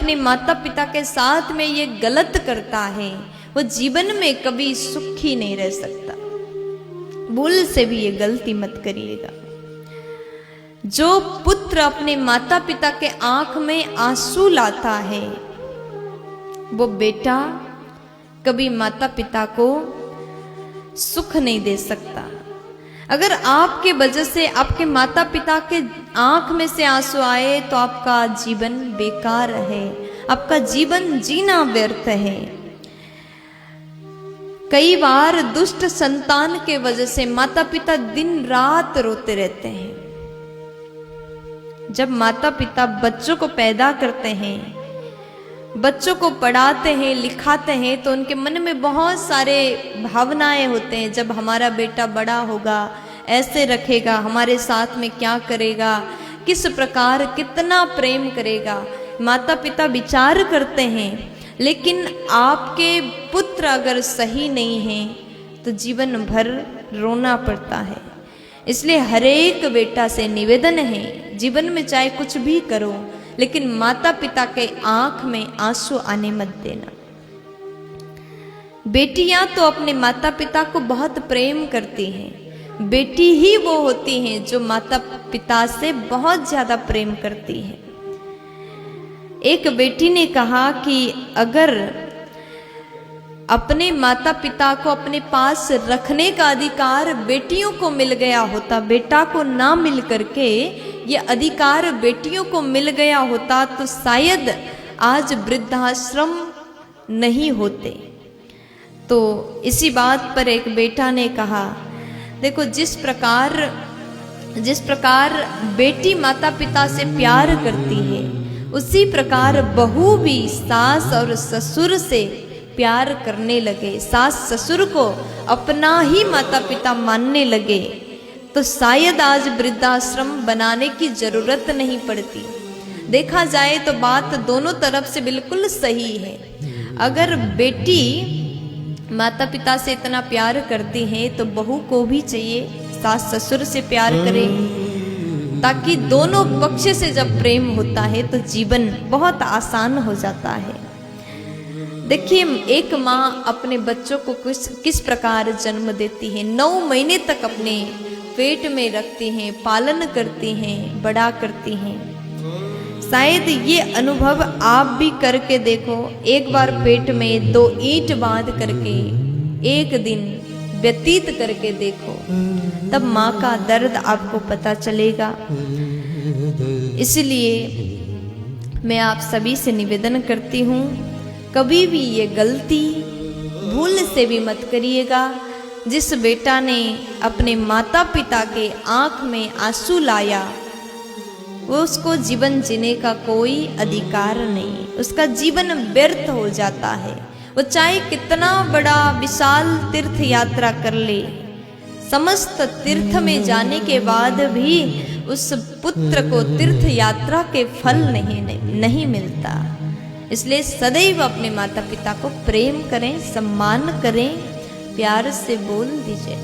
अपने माता पिता के साथ में ये गलत करता है, वो जीवन में कभी सुखी नहीं रह सकता। भूल से भी ये गलती मत करिएगा। जो पुत्र अपने माता पिता के आंख में आंसू लाता है, वो बेटा कभी माता पिता को सुख नहीं दे सकता। अगर आपके वजह से आपके माता पिता के आंख में से आंसू आए तो आपका जीवन बेकार है, आपका जीवन जीना व्यर्थ है। कई बार दुष्ट संतान के वजह से माता पिता दिन रात रोते रहते हैं। जब माता पिता बच्चों को पैदा करते हैं, बच्चों को पढ़ाते हैं, लिखाते हैं, तो उनके मन में बहुत सारे भावनाएं होते हैं। जब हमारा बेटा बड़ा होगा, ऐसे रखेगा, हमारे साथ में क्या करेगा, किस प्रकार कितना प्रेम करेगा, माता पिता विचार करते हैं। लेकिन आपके पुत्र अगर सही नहीं हैं तो जीवन भर रोना पड़ता है। इसलिए हरेक बेटा से निवेदन है, जीवन में चाहे कुछ भी करो, लेकिन माता पिता के आंख में आंसू आने मत देना। बेटियां तो अपने माता पिता को बहुत प्रेम करती हैं। बेटी ही वो होती हैं जो माता पिता से बहुत ज्यादा प्रेम करती है। एक बेटी ने कहा कि अगर अपने माता पिता को अपने पास रखने का अधिकार बेटियों को मिल गया होता, बेटा को ना मिल करके ये अधिकार बेटियों को मिल गया होता, तो शायद आज वृद्धाश्रम नहीं होते। तो इसी बात पर एक बेटा ने कहा, देखो जिस प्रकार बेटी माता पिता से प्यार करती है, उसी प्रकार बहू भी सास और ससुर से प्यार करने लगे, सास ससुर को अपना ही माता पिता मानने लगे, तो शायद आज वृद्धाश्रम बनाने की जरूरत नहीं पड़ती। देखा जाए तो बात दोनों तरफ से बिल्कुल सही है। अगर बेटी माता पिता से इतना प्यार करती है तो बहू को भी चाहिए सास ससुर से प्यार करे, ताकि दोनों पक्ष से जब प्रेम होता है तो जीवन बहुत आसान हो जाता है। देखिए, एक माँ अपने बच्चों को किस प्रकार जन्म देती है, 9 महीने तक अपने पेट में रखती हैं, पालन करती हैं, बड़ा करती हैं। शायद ये अनुभव आप भी करके देखो। एक बार पेट में 2 ईंट बांध करके एक दिन व्यतीत करके देखो, तब माँ का दर्द आपको पता चलेगा। इसलिए मैं आप सभी से निवेदन करती हूँ, कभी भी ये गलती भूल से भी मत करिएगा। जिस बेटा ने अपने माता पिता के आंख में आंसू लाया, वो उसको जीवन जीने का कोई अधिकार नहीं, उसका जीवन व्यर्थ हो जाता है। वो चाहे कितना बड़ा विशाल तीर्थ यात्रा कर ले, समस्त तीर्थ में जाने के बाद भी उस पुत्र को तीर्थ यात्रा के फल नहीं मिलता। इसलिए सदैव अपने माता पिता को प्रेम करें, सम्मान करें, प्यार से बोल दीजिए।